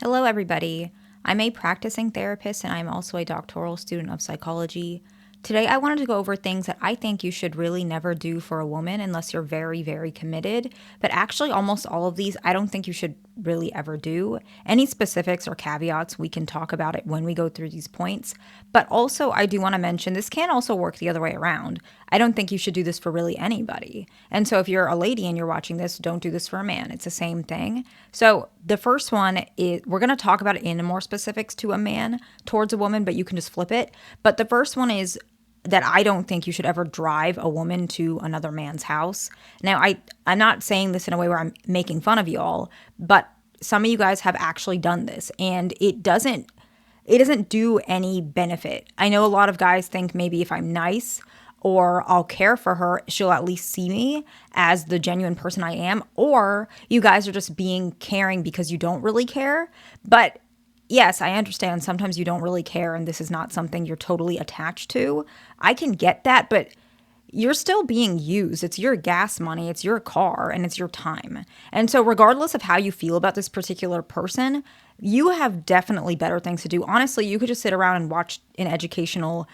Hello, everybody. I'm a practicing therapist and I'm also a doctoral student of psychology. Today, I wanted to go over things that I think you should really never do for a woman unless you're very, very committed. But actually, almost all of these, I don't think you should really ever do. Any specifics or caveats, we can talk about it when we go through these points. But also, I do want to mention this can also work the other way around. I don't think you should do this for really anybody. And so, if you're a lady and you're watching this, don't do this for a man. It's the same thing. So, the first one is we're going to talk about it in more specifics to a man towards a woman, but you can just flip it. But the first one is that I don't think you should ever drive a woman to another man's house. Now, I'm not saying this in a way where I'm making fun of you all, but some of you guys have actually done this and it doesn't do any benefit. I know a lot of guys think maybe if I'm nice or I'll care for her, she'll at least see me as the genuine person I am, or you guys are just being caring because you don't really care. But yes, I understand sometimes you don't really care and this is not something you're totally attached to. I can get that, but you're still being used. It's your gas money, it's your car, and it's your time. And so, regardless of how you feel about this particular person, you have definitely better things to do. Honestly, you could just sit around and watch an educational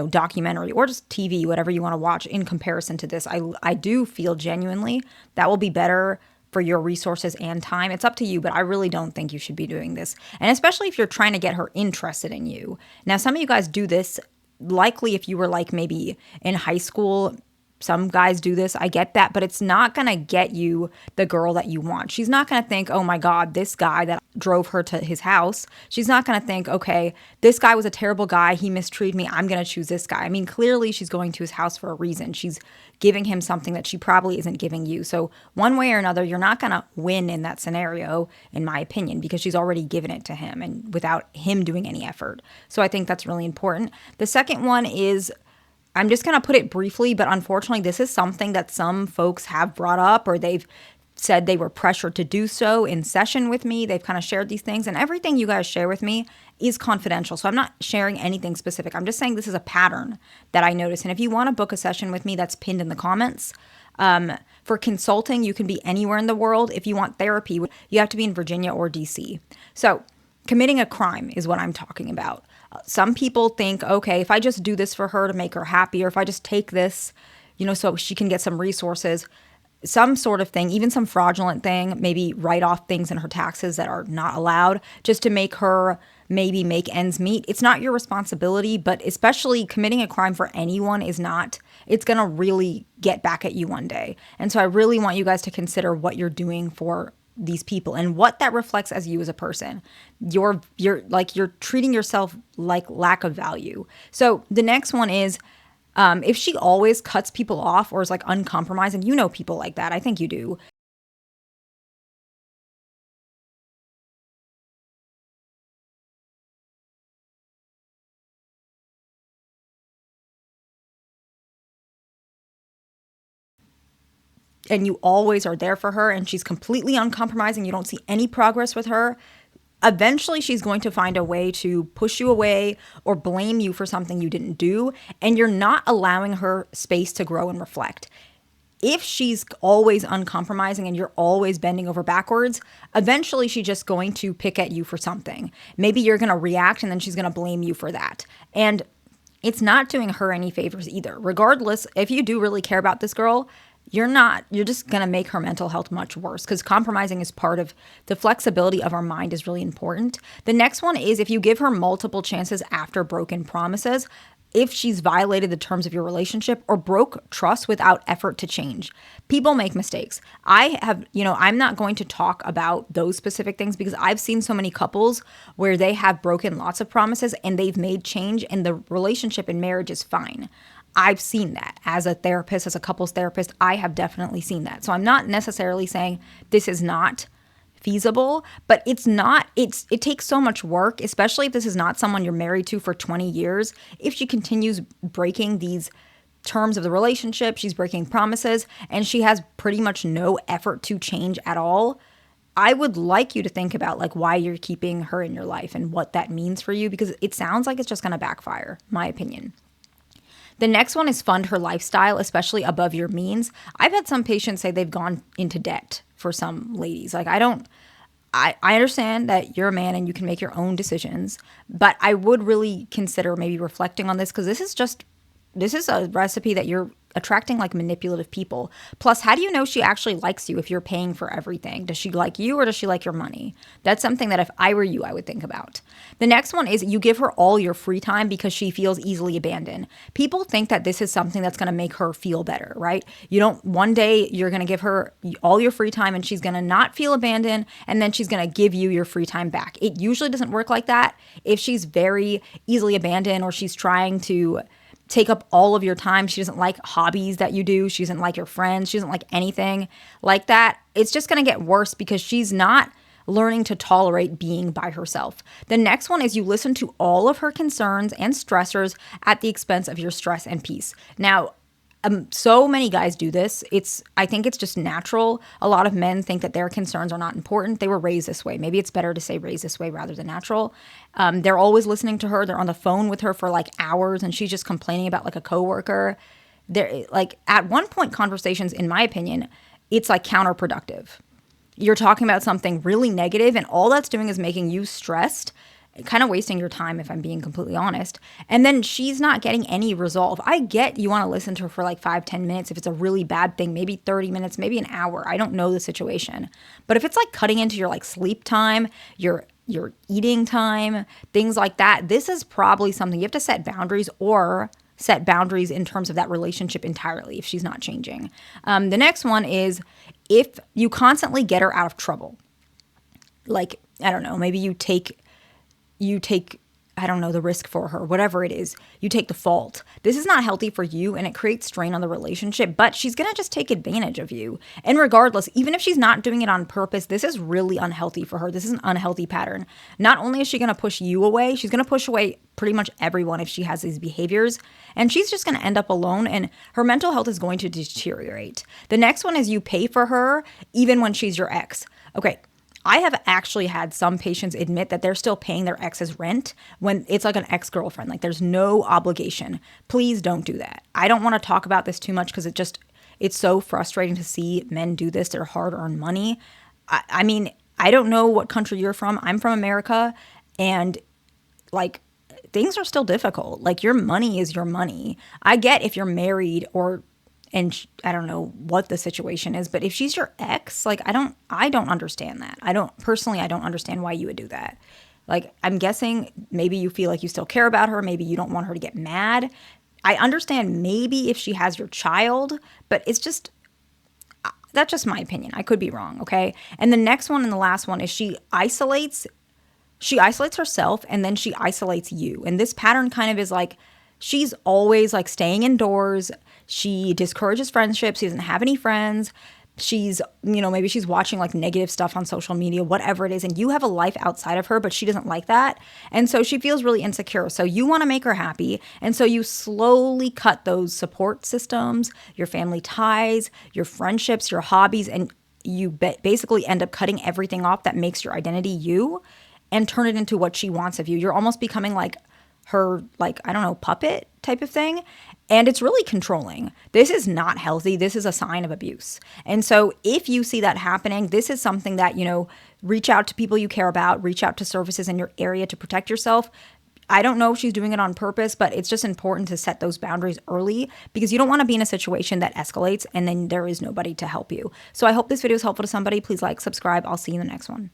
documentary or just TV, whatever you want to watch in comparison to this. I do feel genuinely that will be better for your resources and time. It's up to you, but I really don't think you should be doing this. And especially if you're trying to get her interested in you. Now, some of you guys do this likely if you were like maybe in high school. Some guys do this. I get that, but it's not going to get you the girl that you want. She's not going to think, oh my God, this guy that drove her to his house. She's not going to think, okay, this guy was a terrible guy. He mistreated me. I'm going to choose this guy. I mean, clearly she's going to his house for a reason. She's giving him something that she probably isn't giving you. So one way or another, you're not going to win in that scenario, in my opinion, because she's already given it to him and without him doing any effort. So I think that's really important. The second one is I'm just going to put it briefly, but unfortunately, this is something that some folks have brought up or they've said they were pressured to do so in session with me. They've kind of shared these things, and everything you guys share with me is confidential. So I'm not sharing anything specific. I'm just saying this is a pattern that I notice. And if you want to book a session with me, that's pinned in the comments. For consulting, you can be anywhere in the world. If you want therapy, you have to be in Virginia or DC. So committing a crime is what I'm talking about. Some people think, okay, if I just do this for her to make her happy, or if I just take this, so she can get some resources, some sort of thing, even some fraudulent thing, maybe write off things in her taxes that are not allowed just to make her maybe make ends meet. It's not your responsibility, but especially committing a crime for anyone is not. It's going to really get back at you one day. And so I really want you guys to consider what you're doing for these people and what that reflects as you as a person. You're treating yourself like lack of value. So the next one is if she always cuts people off or is like uncompromising, people like that. I think you do. And you always are there for her and she's completely uncompromising. You don't see any progress with her. Eventually, she's going to find a way to push you away or blame you for something you didn't do. And you're not allowing her space to grow and reflect. If she's always uncompromising and you're always bending over backwards, eventually she's just going to pick at you for something. Maybe you're going to react and then she's going to blame you for that. And it's not doing her any favors either. Regardless, if you do really care about this girl, you're just going to make her mental health much worse because compromising is part of the flexibility of our mind is really important. The next one is if you give her multiple chances after broken promises, if she's violated the terms of your relationship or broke trust without effort to change. People make mistakes. I'm not going to talk about those specific things because I've seen so many couples where they have broken lots of promises and they've made change and the relationship and marriage is fine. I've seen that as a therapist, as a couples therapist. I have definitely seen that. So I'm not necessarily saying this is not feasible, but it takes so much work, especially if this is not someone you're married to for 20 years. If she continues breaking these terms of the relationship, she's breaking promises, and she has pretty much no effort to change at all, I would like you to think about like why you're keeping her in your life and what that means for you, because it sounds like it's just going to backfire, my opinion. The next one is fund her lifestyle, especially above your means. I've had some patients say they've gone into debt for some ladies. Like, I understand that you're a man and you can make your own decisions, but I would really consider maybe reflecting on this, because this is a recipe that you're attracting like manipulative people. Plus, how do you know she actually likes you if you're paying for everything? Does she like you or does she like your money? That's something that if I were you, I would think about. The next one is you give her all your free time because she feels easily abandoned. People think that this is something that's going to make her feel better, right? You don't, one day you're going to give her all your free time and she's going to not feel abandoned, and then she's going to give you your free time back. It usually doesn't work like that. If she's very easily abandoned or she's trying to take up all of your time, she doesn't like hobbies that you do, she doesn't like your friends, she doesn't like anything like that, it's just going to get worse because she's not learning to tolerate being by herself. The next one is you listen to all of her concerns and stressors at the expense of your stress and peace. Now, so many guys do this. I think it's just natural. A lot of men think that their concerns are not important. They were raised this way. Maybe it's better to say raised this way rather than natural. They're always listening to her. They're on the phone with her for like hours, and she's just complaining about like a coworker. They're like, at one point, conversations, in my opinion, it's like counterproductive. You're talking about something really negative, and all that's doing is making you stressed, kind of wasting your time, if I'm being completely honest. And then she's not getting any resolve. I get you want to listen to her for like 5-10 minutes if it's a really bad thing, maybe 30 minutes, maybe an hour. I don't know the situation. But if it's like cutting into your like sleep time, your eating time, things like that, this is probably something you have to set boundaries, or set boundaries in terms of that relationship entirely if she's not changing. The next one is if you constantly get her out of trouble. Like, I don't know, maybe you take, I don't know, the risk for her, whatever it is, you take the fault. This is not healthy for you, and it creates strain on the relationship, but she's going to just take advantage of you. And regardless, even if she's not doing it on purpose, this is really unhealthy for her. This is an unhealthy pattern. Not only is she going to push you away, she's going to push away pretty much everyone if she has these behaviors, and she's just going to end up alone, and her mental health is going to deteriorate. The next one is you pay for her even when she's your ex. Okay. I have actually had some patients admit that they're still paying their ex's rent when it's like an ex-girlfriend. Like, there's no obligation. Please don't do that. I don't want to talk about this too much because it's so frustrating to see men do this. Their hard-earned money. I mean, I don't know what country you're from. I'm from America, and like, things are still difficult. Like, your money is your money. I get if you're married and I don't know what the situation is, but if she's your ex, like, I don't understand that. I don't understand why you would do that. Like, I'm guessing maybe you feel like you still care about her. Maybe you don't want her to get mad. I understand maybe if she has your child, but that's just my opinion. I could be wrong, okay? And the next one and the last one is she isolates herself, and then she isolates you. And this pattern kind of is like, she's always like staying indoors. She discourages friendships. She doesn't have any friends. She's, maybe she's watching like negative stuff on social media, whatever it is. And you have a life outside of her, but she doesn't like that. And so she feels really insecure. So you want to make her happy. And so you slowly cut those support systems, your family ties, your friendships, your hobbies, and you basically end up cutting everything off that makes your identity you, and turn it into what she wants of you. You're almost becoming like her, like, I don't know, puppet type of thing. And it's really controlling. This is not healthy. This is a sign of abuse. And so if you see that happening, this is something that, reach out to people you care about, reach out to services in your area to protect yourself. I don't know if she's doing it on purpose, but it's just important to set those boundaries early, because you don't want to be in a situation that escalates and then there is nobody to help you. So I hope this video is helpful to somebody. Please like, subscribe. I'll see you in the next one.